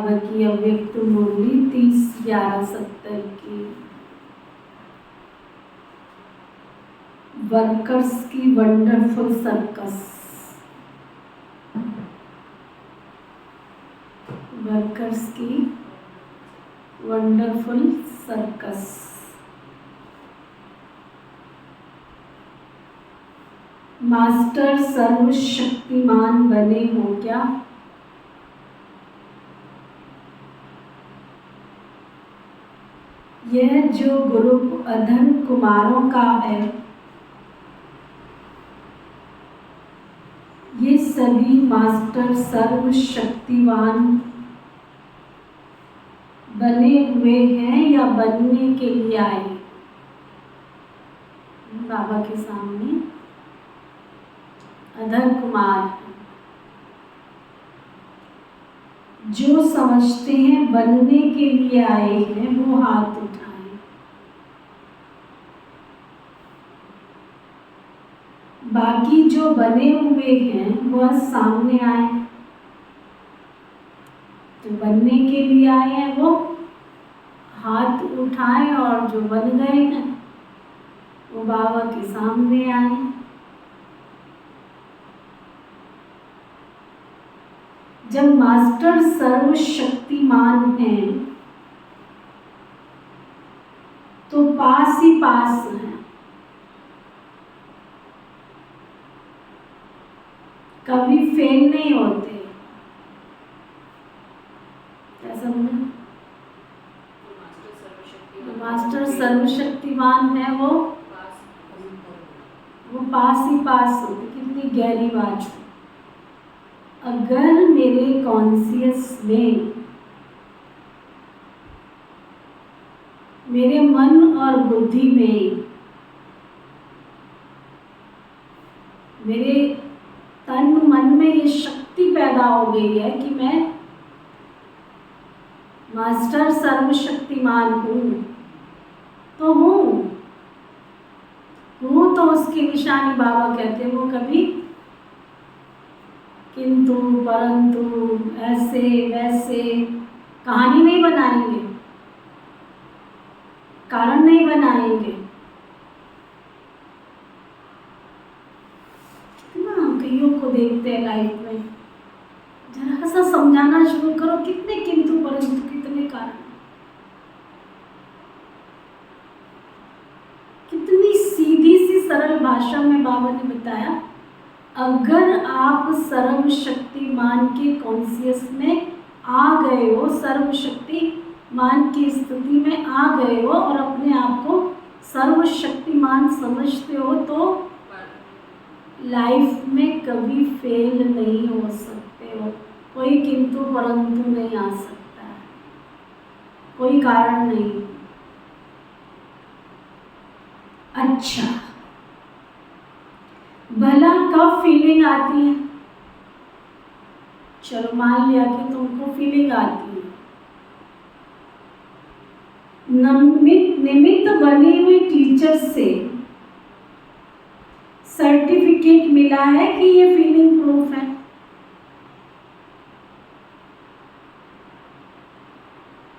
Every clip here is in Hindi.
बाबा की अव्यक्त मुरली 30/11/70 की। वर्कर्स की वंडरफुल सर्कस। वर्कर्स की वंडरफुल सर्कस। मास्टर सर्वशक्तिमान बने हो क्या? यह जो ग्रुप अधर कुमारों का है, ये सभी मास्टर सर्वशक्तिवान बने हुए हैं या बनने के लिए आए? बाबा के सामने अधर कुमार जो समझते हैं बनने के लिए आए हैं वो हाथ उठाएं। बाकी जो बने हुए हैं वह सामने आए। जो बनने के लिए आए हैं वो हाथ उठाएं और जो बन गए हैं वो बाबा के सामने आए। जब मास्टर सर्वशक्तिमान हैं तो पास ही पास हैं। कभी फेल नहीं होते। क्या समझे? मास्टर सर्वशक्तिमान है वो पास ही पास होते। कितनी गहरी बात है। अगर मेरे कॉन्शियस में, मेरे मन और बुद्धि में, मेरे तन मन में ये शक्ति पैदा हो गई है कि मैं मास्टर सर्वशक्तिमान हूँ, तो हूँ तो उसकी निशानी बाबा कहते हैं वो कभी किंतु परंतु ऐसे वैसे कहानी नहीं बनाएंगे, कारण नहीं बनाएंगे। कितना हम कईयों को देखते हैं लाइफ में, जरा सा समझाना शुरू करो, कितने किंतु परंतु, कितने कारण। कितनी सीधी सी सरल भाषा में बाबा ने बताया, अगर आप सर्वशक्तिमान के कॉन्शियस में आ गए हो, सर्वशक्तिमान की स्थिति में आ गए हो और अपने आप को सर्वशक्तिमान समझते हो, तो लाइफ में कभी फेल नहीं हो सकते हो। कोई किंतु परंतु नहीं आ सकता है, कोई कारण नहीं। अच्छा, भला कब फीलिंग आती है? चलो मान लिया कि तुमको फीलिंग आती है। निमित्त बनी हुई टीचर से सर्टिफिकेट मिला है कि ये फीलिंग प्रूफ है।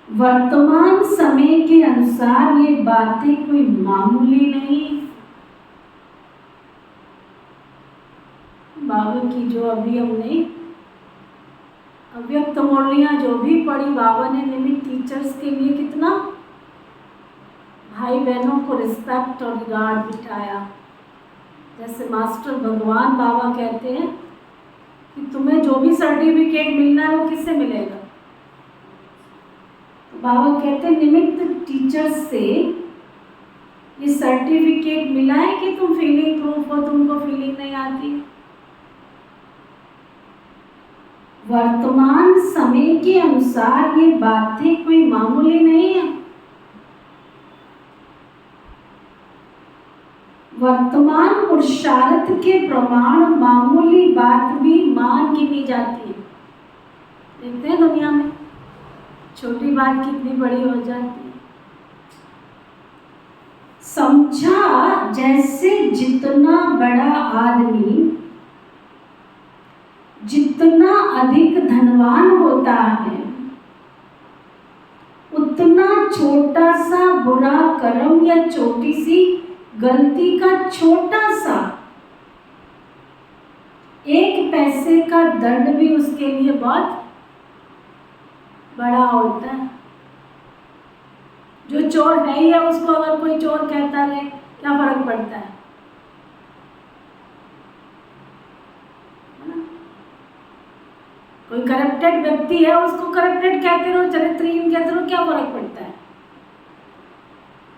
वर्तमान समय के अनुसार ये बातें कोई मामूली नहीं। बाबा की जो अभी हमने अव्यक्त मुरलियां जो भी पढ़ी, बाबा ने निमित्त टीचर्स के लिए कितना भाई बहनों को रिस्पेक्ट और रिगार्ड बिठाया। जैसे मास्टर भगवान बाबा कहते हैं कि तुम्हें जो भी सर्टिफिकेट मिलना है वो किससे मिलेगा? तो बाबा कहते हैं निमित्त टीचर्स से ये सर्टिफिकेट मिला है कि तुम फीलिंग प्रूफ हो, तुमको फीलिंग नहीं आती। वर्तमान समय के अनुसार ये बातें कोई मामूली नहीं है। वर्तमान पुरुषार्थ के प्रमाण मामूली बात भी मान गिनी जाती है। देखते हैं दुनिया में छोटी बात कितनी बड़ी हो जाती है। समझा जैसे जितना बड़ा आदमी जितना अधिक धनवान होता है उतना छोटा सा बुरा कर्म या छोटी सी गलती का छोटा सा 1 पैसे का दंड भी उसके लिए बहुत बड़ा होता है। जो चोर है या उसको अगर कोई चोर कहता है क्या फर्क पड़ता है ना? कोई करप्टेड व्यक्ति है उसको करप्टेड कहते रहो, चरित्रहीन कहते रहो, क्या फर्क पड़ता है।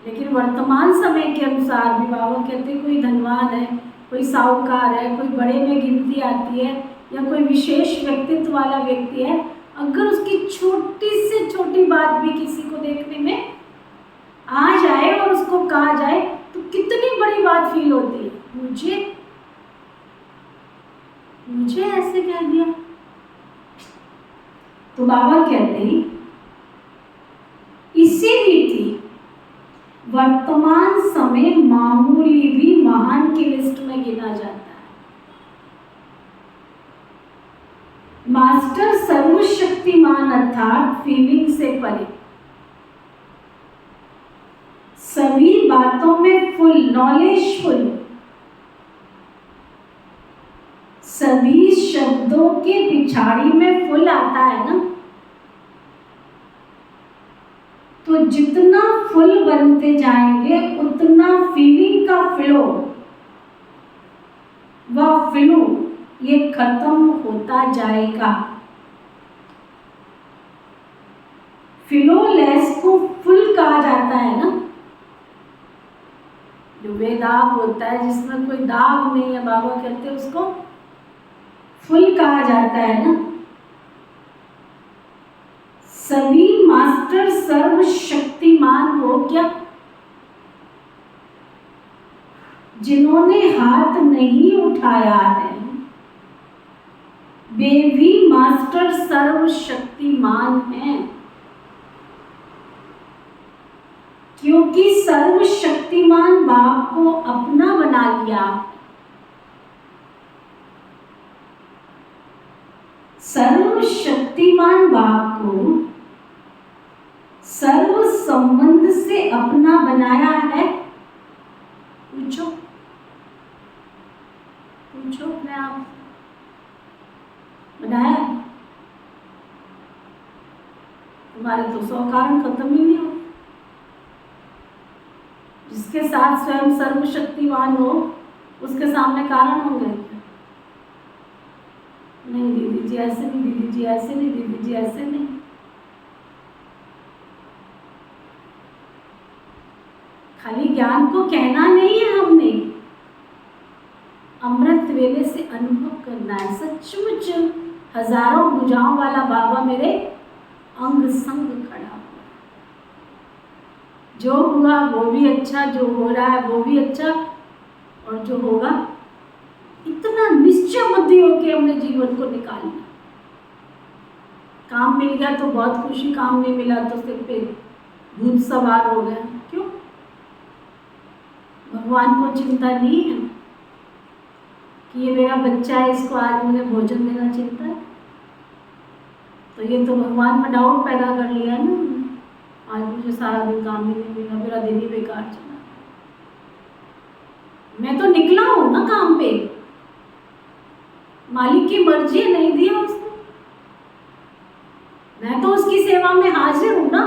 लेकिन वर्तमान समय के अनुसार भी बाबा कहते हैं कोई धनवान है, कोई साहूकार है, कोई बड़े में गिनती आती है या कोई विशेष व्यक्तित्व वाला व्यक्ति है, अगर उसकी छोटी से छोटी बात भी किसी को देखने में आ जाए और उसको कहा जाए तो कितनी बड़ी बात फील होती है। मुझे ऐसे कह दिया। तो बाबा कहते हैं इसी रीति वर्तमान समय मामूली भी महान की लिस्ट में गिना जाता है। मास्टर सर्वशक्तिमान अर्थात फीलिंग से परे, सभी बातों में फुल नॉलेजफुल, सभी शब्दों के पिछाड़ी में फुल आता है ना, तो जितना फुल बनते जाएंगे उतना फीलिंग का फ्लो व फ्लो ये खत्म होता जाएगा। फ्लोलेस को फुल कहा जाता है ना, जो बेदाग होता है जिसमें कोई दाग नहीं है, बाबा कहते हैं उसको फुल कहा जाता है ना। सभी मास्टर सर्वशक्तिमान हो क्या, जिन्होंने हाथ नहीं उठाया है वे भी मास्टर सर्वशक्तिमान हैं, क्योंकि सर्वशक्तिमान बाप को अपना बना लिया। सर्वशक्तिमान बाप को सर्व संबंध से अपना बनाया है। पूछो अपने आप, बनाया? तुम्हारे तो 100 कारण खत्म ही नहीं हो। जिसके साथ स्वयं सर्वशक्तिमान हो उसके सामने कारण होंगे? नहीं दीदी जी ऐसे नहीं, दीदी जी ऐसे नहीं, दीदी जी ऐसे नहीं। खाली ज्ञान को कहना नहीं है हमने, अमृत वेले से अनुभव करना है। सचमुच हजारों भुजाओं वाला बाबा मेरे अंग संग खड़ा हुआ। जो हुआ वो भी अच्छा, जो हो रहा है वो भी अच्छा, और जो होगा इतना निश्चय बुद्धि होके हमने जीवन को निकालना। काम मिल गया तो बहुत खुशी, काम नहीं मिला तो सिर पे भूत सवार हो गया। क्यों? भगवान को चिंता नहीं है कि ये मेरा बच्चा है, इसको आज मुझे भोजन देना चिंता है। तो ये तो भगवान में डाउट पैदा कर लिया ना, आज मुझे सारा दिन काम ही नहीं मिला, मेरा दिन ही बेकार चला। मैं तो निकला हूं ना काम पे, मालिक की मर्जी नहीं दी है उसने, मैं तो उसकी सेवा में हाजिर हूं ना।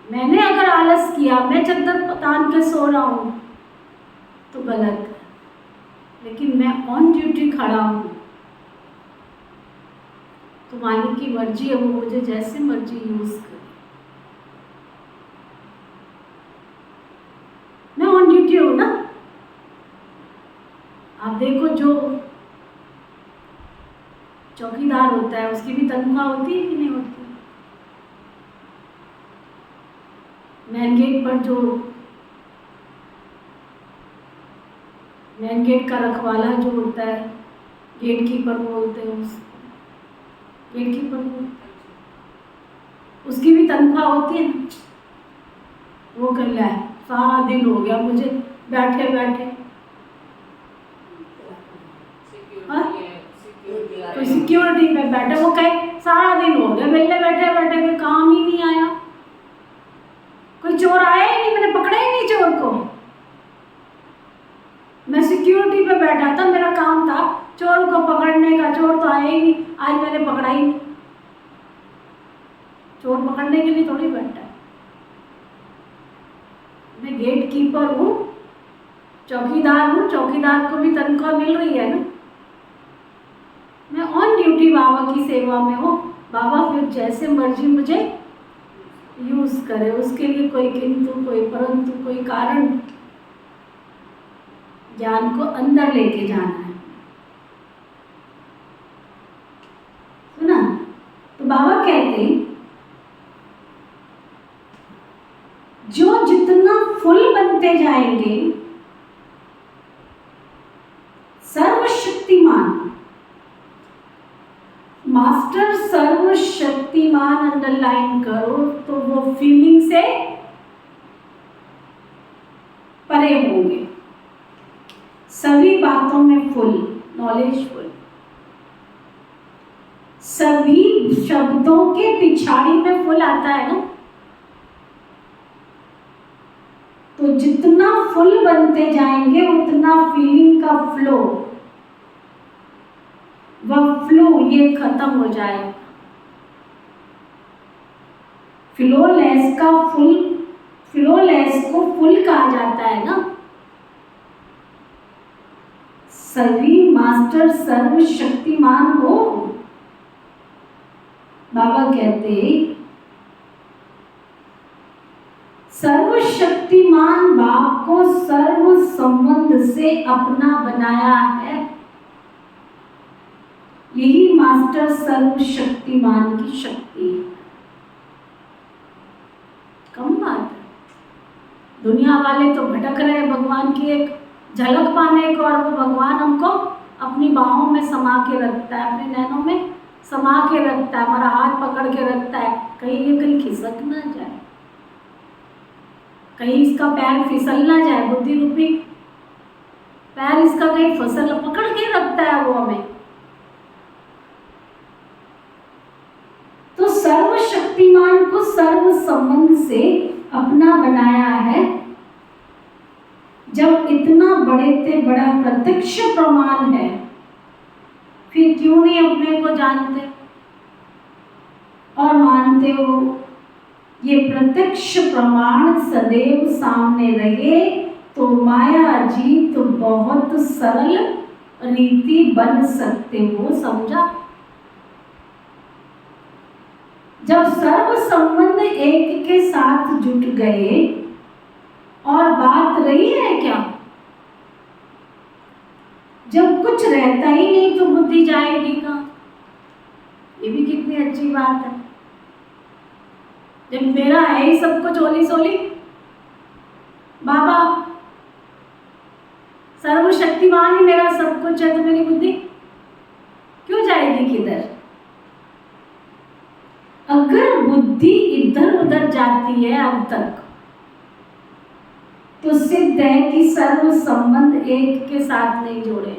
मैंने अगर आलस किया, मैं चद्दर तान के सो रहा हूं तो गलत है, लेकिन मैं ऑन ड्यूटी खड़ा हूं तो मालिक की मर्जी है, वो मुझे जैसे मर्जी यूज करे। मैं ऑन ड्यूटी हूं ना। आप देखो जो चौकीदार होता है उसकी भी तनख्वाह होती है कि नहीं होती? मेन गेट पर जो मेन गेट का रखवाला जो होता है, गेट कीपर बोलते हैं उसको, गेट कीपर उसकी भी तनख्वाह होती है ना। वो कर लिया है, सारा दिन हो गया मुझे बैठे बैठे। तो सिक्योरिटी पे बैठे, वो कहे सारा दिन हो गया वेले बैठे बैठे, कोई काम ही नहीं आया, कोई चोर आया ही नहीं, मैंने पकड़ा ही नहीं चोर को। मैं सिक्योरिटी पे बैठा था, मेरा काम था चोर को पकड़ने का, चोर तो आया ही नहीं, आज मैंने पकड़ा ही नहीं। चोर पकड़ने के लिए थोड़ी बैठा है, मैं गेट कीपर हूँ, चौकीदार हूँ, चौकीदार को भी तनख्वाह मिल रही है ना, मैं ऑन ड्यूटी बाबा की सेवा में हूँ। बाबा फिर जैसे मर्जी मुझे यूज करे, उसके लिए कोई किंतु, कोई परंतु, कोई कारण, ज्ञान को अंदर लेके जाना है। सुना? तो बाबा कहते जो जितना फुल बनते जाएंगे, सर्वशक्तिमान, मास्टर सर्वशक्तिमान अंडरलाइन करो तो वो फीलिंग से परे होंगे, सभी बातों में फुल, नॉलेजफुल, सभी शब्दों के पिछाड़ी में फुल आता है ना, तो जितना फुल बनते जाएंगे उतना फीलिंग का फ्लो, वह फ्लो ये खत्म हो जाएगा। फ्लोलेस का फुल, फ्लोलेस को फुल कहा जाता है ना। सभी मास्टर सर्वशक्तिमान हो। बाबा कहते सर्वशक्तिमान बाप को सर्व संबंध से अपना बनाया है, यही मास्टर सर्वशक्तिमान की शक्ति है। कम बात है, दुनिया वाले तो भटक रहे हैं भगवान की एक झलक पाने को, और वो भगवान हमको अपनी बाहों में समा के रखता है, अपने नैनों में समा के रखता है, हमारा हाथ पकड़ के रखता है, कहीं ये कहीं खिसक ना जाए, कहीं इसका पैर फिसल ना जाए, बुद्धि रूपी पैर इसका कहीं फसल पकड़ के रखता है वो हमें। तो सर्वशक्तिमान को सर्व संबंध से अपना बनाया है। जब इतना बड़े से बड़ा प्रत्यक्ष प्रमाण है, फिर क्यों नहीं अपने को जानते और मानते हो? ये प्रत्यक्ष प्रमाण सदैव सामने रहे तो माया जीत बहुत सरल रीति बन सकते हो, समझा? जब सर्व संबंध एक के साथ जुट गए और बात रही है क्या? जब कुछ रहता ही नहीं तो बुद्धि जाएगी कहाँ? ये भी कितनी अच्छी बात है। जब मेरा है ही सब कुछ ओली सोली, बाबा सर्वशक्तिमान ही मेरा सब कुछ है, तो मेरी बुद्धि क्यों जाएगी किधर? अगर बुद्धि इधर उधर जाती है अब तक, तो सिद्ध है कि सर्व संबंध एक के साथ नहीं जोड़े।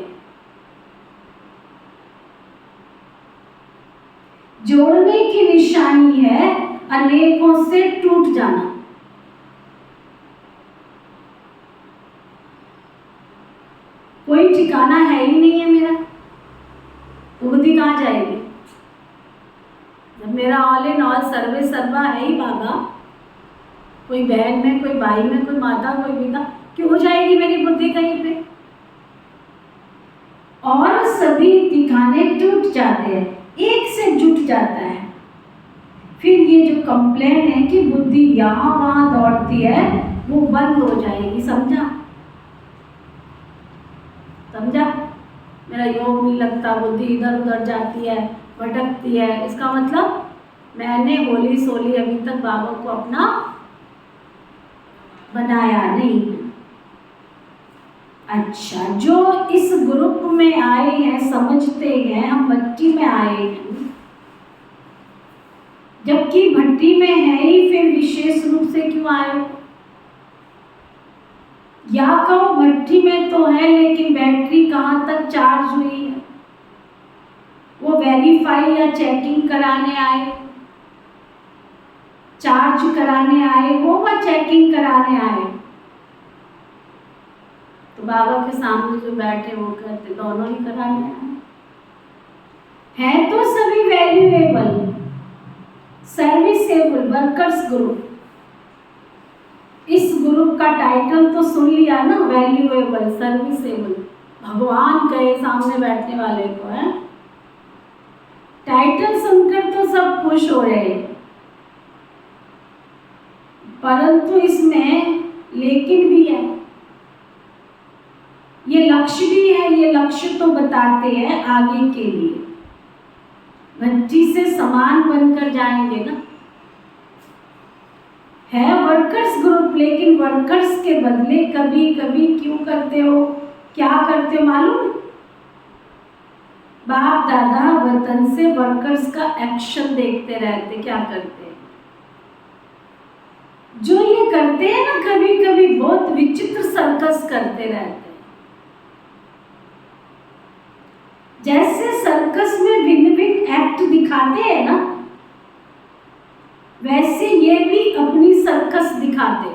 जोड़ने की निशानी है अनेकों से टूट जाना। कोई ठिकाना है ही नहीं है मेरा, तो बुद्धि कहाँ जाएगी? जब मेरा ऑल इन ऑल सर्वे सर्वा है ही बाबा, कोई बहन में, कोई भाई में, कोई माता, कोई पिता, क्यों जाएगी मेरी बुद्धि कहीं पे? और सभी ठिकाने टूट जाते हैं, एक से जुट जाता है। फिर ये जो कंप्लेन है कि बुद्धि यहाँ वहाँ दौड़ती है, वो बंद हो जाएगी, समझा? समझा? मेरा योग नहीं लगता, बुद्धि इधर उधर जाती है, भटकती है, इसका मतलब मैंने होली सोली अभी तक बाबा को अपना बनाया नहीं। अच्छा, जो इस ग्रुप में आए हैं समझते हैं हम भट्टी में आए हैं, जबकि भट्टी में है ही, फिर विशेष रूप से क्यों आए? या कहो भट्टी में तो है लेकिन बैटरी कहाँ तक चार्ज हुई है, वो वेरीफाई या चेकिंग कराने आए। चार्ज कराने आए हो व चेकिंग कराने आए, तो बाबा के सामने जो बैठे वो कहते दोनों ही कराने आए हैं। तो सभी वैल्यूएबल, सर्विसेबल वर्कर्स ग्रुप। इस ग्रुप का टाइटल तो सुन लिया ना, वैल्यूएबल सर्विसेबल, भगवान कहे सामने बैठने वाले को है। टाइटल सुनकर तो सब खुश हो रहे हैं, परंतु इसमें लेकिन भी है, ये लक्ष्य भी है। ये लक्ष्य तो बताते हैं आगे के लिए, भज्जी से समान बनकर जाएंगे ना। है वर्कर्स ग्रुप, लेकिन वर्कर्स के बदले कभी कभी क्यों करते हो, क्या करते हो मालूम? बाप दादा वतन से वर्कर्स का एक्शन देखते रहते, क्या करते हैं। जो ये करते हैं ना, कभी कभी बहुत विचित्र सर्कस करते रहते हैं। जैसे सर्कस में भिन्न भिन्न एक्ट दिखाते हैं ना, वैसे ये भी अपनी सर्कस दिखाते।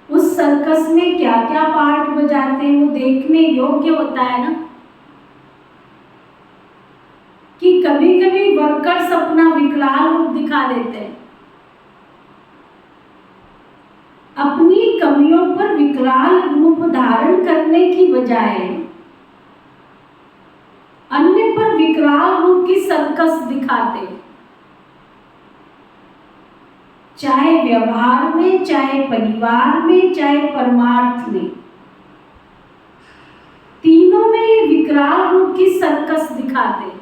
उस सर्कस में क्या क्या पार्ट बजाते हैं वो देखने योग्य होता है ना। कि कभी कभी वर्कर्स अपना विकराल रूप दिखा देते हैं, अपनी कमियों पर विकराल रूप धारण करने की बजाय अन्य पर विकराल रूप की सर्कस दिखाते, चाहे व्यवहार में, चाहे परिवार में, चाहे परमार्थ में, तीनों में ये विकराल रूप की सर्कस दिखाते।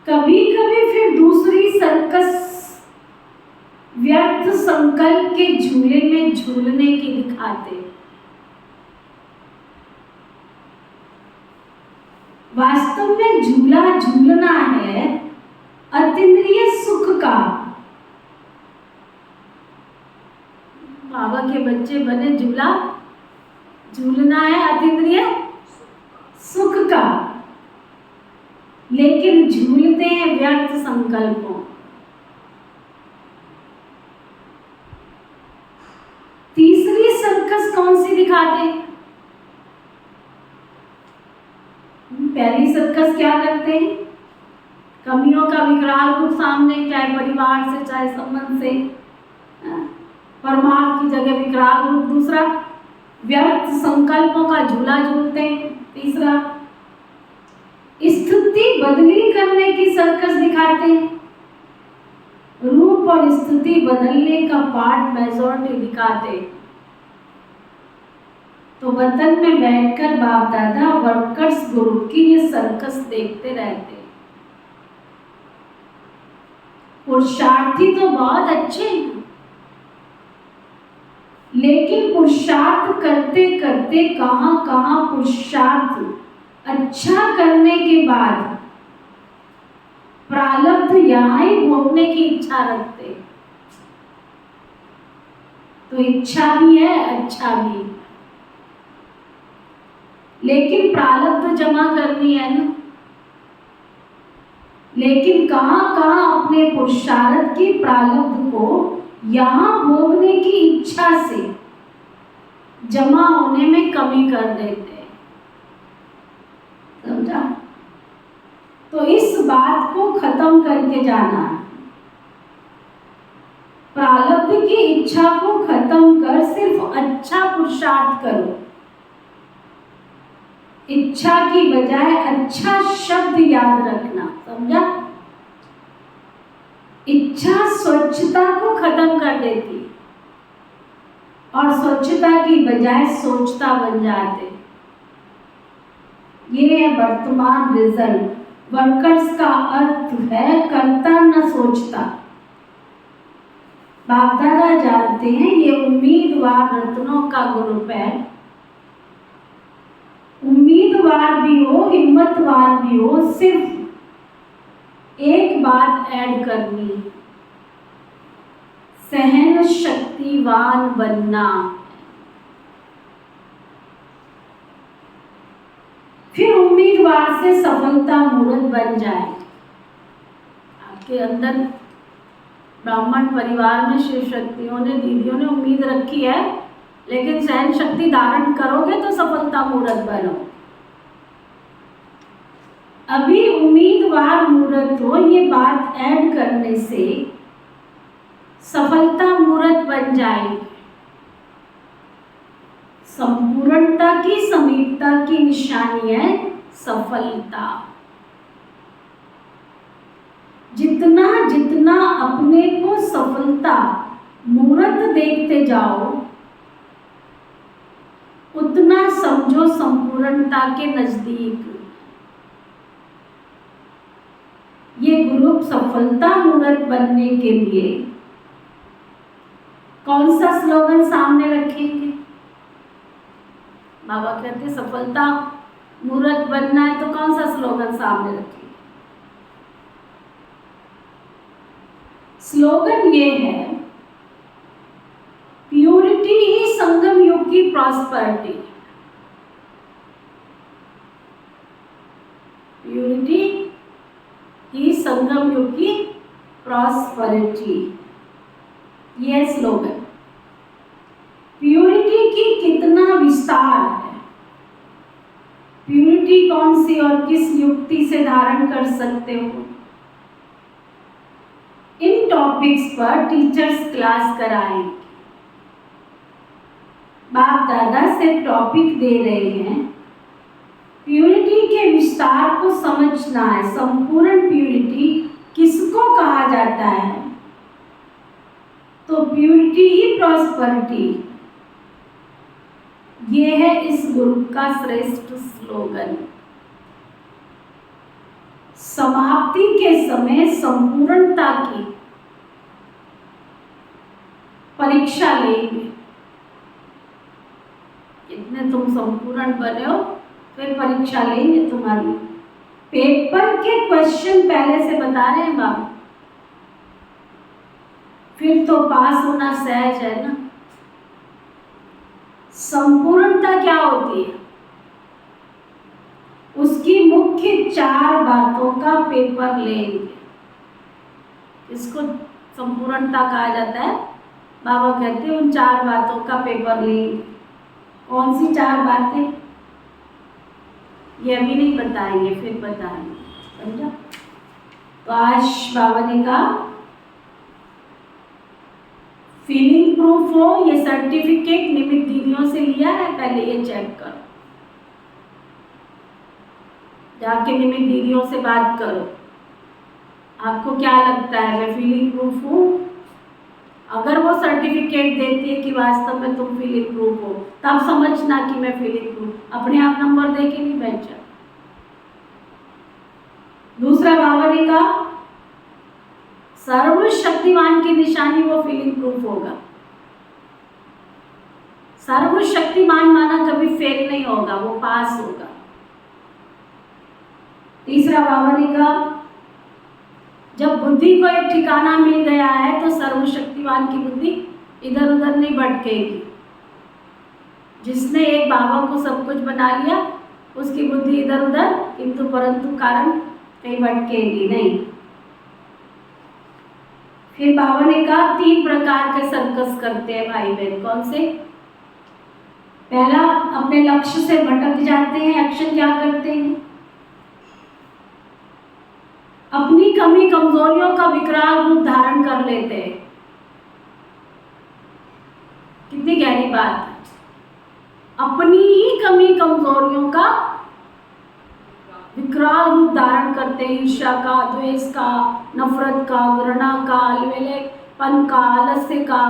कभी कभी फिर दूसरी सर्कस व्यर्थ संकल्प के झूले में झूलने की दिखाते। वास्तव में झूला झूलना है अतीन्द्रिय सुख का। बाबा के बच्चे बने, झूला झूलना है अतीन्द्रिय सुख का, लेकिन झूलते हैं व्यर्थ संकल्पों। तीसरी सर्कस कौन सी दिखाते? पहली सर्कस क्या करते हैं? कमियों का विकराल रूप सामने, चाहे परिवार से, चाहे संबंध से, परमार्थ की जगह विकराल रूप। दूसरा, व्यर्थ संकल्पों का झूला झूलते हैं। तीसरा, स्थिति बदली करने की सर्कस दिखाते हैं। रूप और स्थिति बदलने का पार्ट मेजॉरिटी दिखाते। तो वतन में बैठकर बाप दादा वर्कर्स ग्रुप की ये सर्कस देखते रहते। पुरुषार्थी तो बहुत अच्छे हैं, लेकिन पुरुषार्थ करते करते कहां कहां पुरुषार्थ अच्छा करने के बाद प्रारब्ध यहां ही भोगने की इच्छा रखते। तो इच्छा भी है, अच्छा भी, लेकिन प्रारब्ध जमा करनी है ना। लेकिन कहां कहां अपने पुरुषार्थ की प्रारब्ध को यहां भोगने की इच्छा से जमा होने में कमी कर देते हैं। समझा? तो इस बात को खत्म करके जाना है। प्रारब्ध की इच्छा को खत्म कर सिर्फ अच्छा पुरुषार्थ करो। इच्छा की बजाय अच्छा शब्द याद रखना। समझा? इच्छा स्वच्छता को खत्म कर देती और स्वच्छता की बजाय सोचता बन जाते। ये है वर्तमान रिजल्ट। वर्कर्स का अर्थ है करता न सोचता। बाप दादा जानते हैं ये उम्मीदवार रत्नों का ग्रुप है। उम्मीदवार भी हो, हिम्मतवार भी हो, सिर्फ एक बात ऐड करनी, सहन शक्तिवान बनना। फिर उम्मीदवार से सफलता मूर्त बन जाए। के अंदर ब्राह्मण परिवार में शिव शक्तियों ने, दीदियों ने उम्मीद रखी है, लेकिन सहन शक्ति धारण करोगे तो सफलता मुहूर्त बनो। अभी उम्मीदवार मुहूर्त हो, ये बात ऐड करने से सफलता मुहूर्त बन जाएगी। संपूर्णता की, समीपता की निशानी है सफलता। जितना जितना अपने को सफलता मुहूर्त देखते जाओ, उतना समझो संपूर्णता के नजदीक। ये ग्रुप सफलता मुहूर्त बनने के लिए कौन सा स्लोगन सामने रखेंगे? बाबा कहते सफलता मुहूर्त बनना है तो कौन सा स्लोगन सामने रखेंगे? स्लोगन ये है, प्योरिटी ही संगम युग की प्रॉस्पेरिटी। प्योरिटी ही संगम युग की प्रॉस्पेरिटी, ये स्लोगन। प्योरिटी की कितना विस्तार है, प्योरिटी कौन सी और किस युक्ति से धारण कर सकते हो, इन टॉपिक्स पर टीचर्स क्लास कराएंगे। बाप दादा से टॉपिक दे रहे हैं, प्योरिटी के विस्तार को समझना है। संपूर्ण प्योरिटी किसको कहा जाता है? तो प्योरिटी ही प्रॉस्पेरिटी। ये है इस ग्रुप का श्रेष्ठ स्लोगन। समाप्ति के समय संपूर्णता की परीक्षा लेंगे। कितने तुम संपूर्ण बने हो, फिर परीक्षा लेंगे तुम्हारी। पेपर के क्वेश्चन पहले से बता रहे हैं बाबा, फिर तो पास होना सहज है ना। संपूर्णता क्या होती है? उसकी मुख्य 4 बातों का पेपर लेंगे। इसको संपूर्णता कहा जाता है। बाबा कहते हैं उन 4 बातों का पेपर लेंगे। कौन सी 4 बातें? ये अभी नहीं बताएंगे, फिर बताएंगे, समझा? तो आज बाबा ने कहा फीलिंग प्रूफ हो, ये सर्टिफिकेट निमित्त दीदियों से लिया है, पहले ये चेक करो। जाके निमित्त दीदियों से बात करो, आपको क्या लगता है मैं फीलिंग प्रूफ हूँ? अगर वो सर्टिफिकेट देती है कि वास्तव में तुम फीलिंग प्रूफ हो, तब समझना कि मैं फीलिंग प्रूफ। अपने आप नंबर दे के नहीं बैठ जा। दूसरा बाबा ने कहा सर्वशक्तिमान की निशानी वो फीलिंग प्रूफ होगा। सर्वशक्तिमान माना कभी फेल नहीं होगा, वो पास होगा। तीसरा बाबा ने कहा जब बुद्धि को एक ठिकाना मिल गया है तो सर्वशक्तिमान की बुद्धि इधर उधर नहीं भटकेगी। जिसने एक बाबा को सब कुछ बना लिया, उसकी बुद्धि इधर उधर किंतु परंतु कारण कहीं भटकेगी नहीं। फिर बाबा ने कहा 3 प्रकार के सर्कस करते हैं भाई बहन। कौन से? पहला, अपने लक्ष्य से भटक जाते हैं। एक्शन क्या करते हैं? अपनी कमी कमजोरियों का विकराल रूप धारण कर लेते हैं। कितनी गहरी बात है। अपनी ही कमी कमजोरियों का विकराल रूप धारण करते हैं। ईर्ष्या का, द्वेष का, नफरत का, घृणा का, अलवेलेपन का, आलस्य का,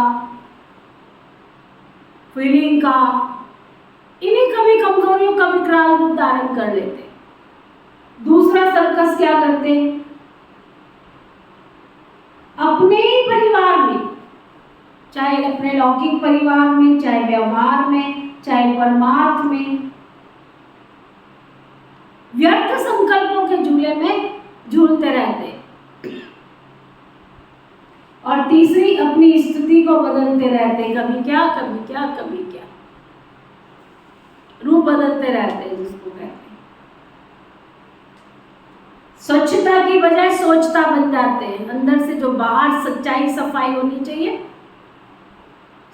फीलिंग का, इन्हीं कमी कमजोरियों का विकराल रूप धारण कर लेते। दूसरा सर्कस क्या करते हैं? अपने ही परिवार में, चाहे अपने लौकिक परिवार में, चाहे व्यवहार में, चाहे परमार्थ में, व्यर्थ संकल्पों के झूले में झूलते रहते। और तीसरी, अपनी स्थिति को बदलते रहते। कभी क्या, कभी क्या, कभी क्या, रूप बदलते रहते हैं, जिसको कहते हैं। स्वच्छता की बजाय सोचता बन जाते हैं। अंदर से जो बाहर सच्चाई सफाई होनी चाहिए,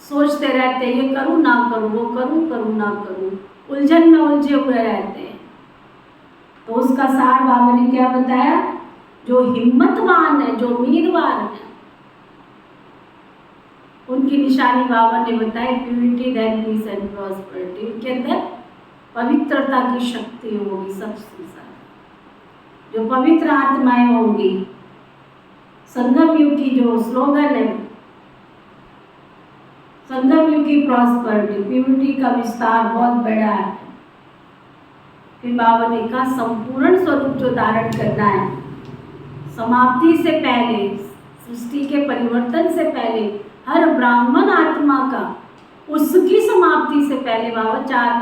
सोचते रहते हैं ये करूं ना करूं, वो करूं ना करूं, उलझन में उलझे हुए रहते हैं। तो उसका सार बाबा ने क्या बताया, जो हिम्मतवान है, जो उम्मीदवार है, उनकी निशानी बाबा ने बताई purity then peace and prosperity. उनके अंदर पवित्रता की शक्ति होगी सबसे ज्यादा। जो पवित्र आत्माएं होंगी, संगम युग की जो स्लोगन है, संगम युग की प्रॉस्पेरिटी, प्यूरिटी का विस्तार बहुत बड़ा है। फिर बाबा ने कहा संपूर्ण स्वरूप जो धारण करना है, समाप्ति से पहले, सृष्टि के परिवर्तन से पहले, हर ब्राह्मण आत्मा का उसकी समाप्ति से पहले बाबा 4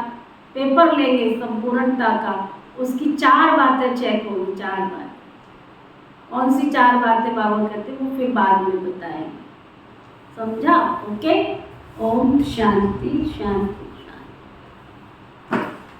पेपर लेंगे संपूर्णता का, उसकी 4 बातें चेक होगी। 4 बातें कौन सी 4 बातें बाबा कहते हैं वो फिर बाद में बताएंगे। समझा? ओके। ओम शांति शांति।